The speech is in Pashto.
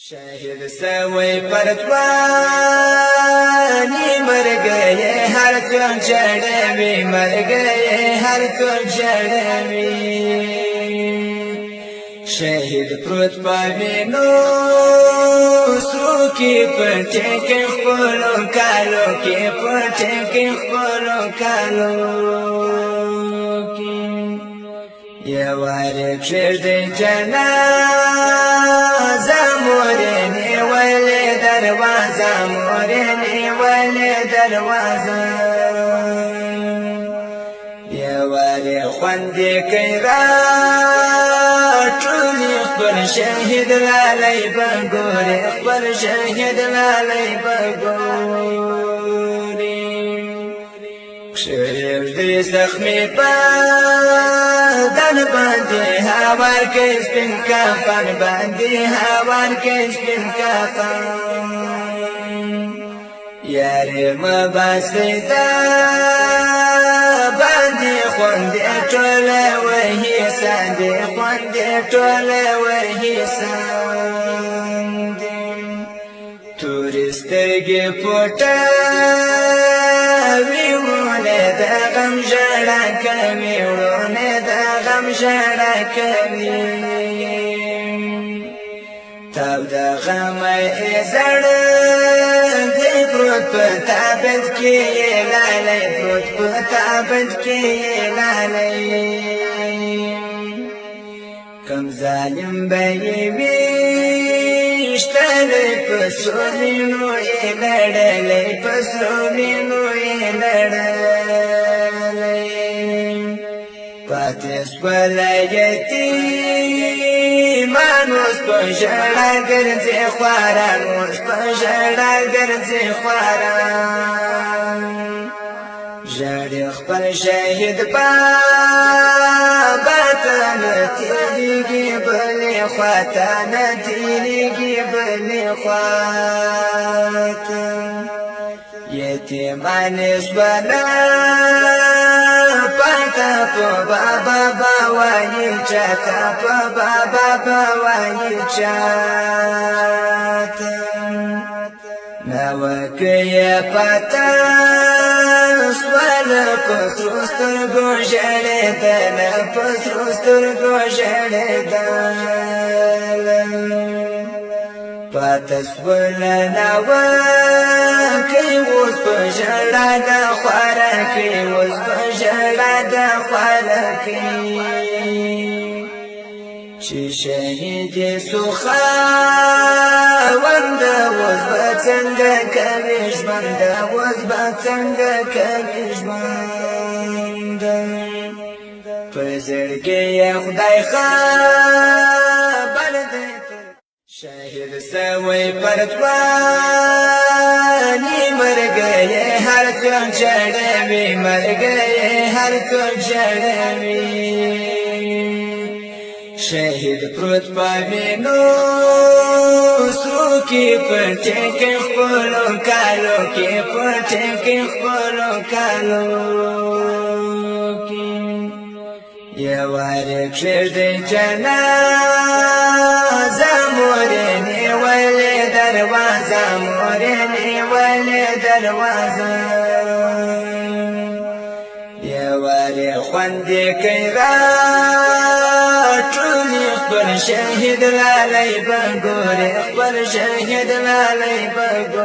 शहीद सवै परतवानी मर गए हर तो चढ़वी मर गए हर तो चढ़वी शहीद प्रोत पावेनो सू की पटे के खोलो कालो के पटे के खोलो कालो की ये वारे क्षे जनाजा मोरे ने वाले दरवाजा मोरे ने वाले दरवाजा ये वारे ख्वांदे कैरा टूनी पर शहीद लालै बगोरे पर शहीद लालै बगोरे शरीर दे जख्मी بدن باندې هوار کې سپین کفن باندې هوار کې سپین کفن یاري مباسدا باندې خوندې ټوله وهي ساندې خوندې ټوله وهي ساندې تورسترګې پټه ویونه د غم ژړا کوي ورونه د غم ژړا کوي تاب د غم زړه دی پروت په تابت کې لالی پروت په تابت کې لالی کم ظالم به یې ویشتلی په سرو وینو یې لړلی په سرو وینو یې لړلی پاتې شوله یتیمان اوس په ژړا ګرځي خواران اوس په ژړا ګرځي خواران ژړې خپل شهید بابا ته نه تېرېږي بلې خواته نه تېرېږي بلې خواته یتیمانې شوله پاتا په بابا وایي چاته په بابا وایي چاته نوکه پاتا سواله په سرو سترګو ژړېدله په سرو سترګو ژړېدله پاته سوله نوکه اوس په ژړا د خوارکۍ اوس په ژړا د خوارکۍ چې شهید سو خاوند اوس به څنګه کوي ژوند اوس به څنګه کوي ژوند په زړګي یې خدای خبر دی شهید سوی پرتوانی مر گئے ہر تو چڑھوی مر گئے ہر تو چڑھوی شہید پروت پاوینو سرو کی پٹے کے خپلو کالو کی پٹے کے خپلو کالو کی یوارے کښېږدی جنازه مورې نیولې دروازه مورې نیولې دروازه یوارې خوندې کوي راټولې خپل شهید لالی به ګورې خپل شهید لالی به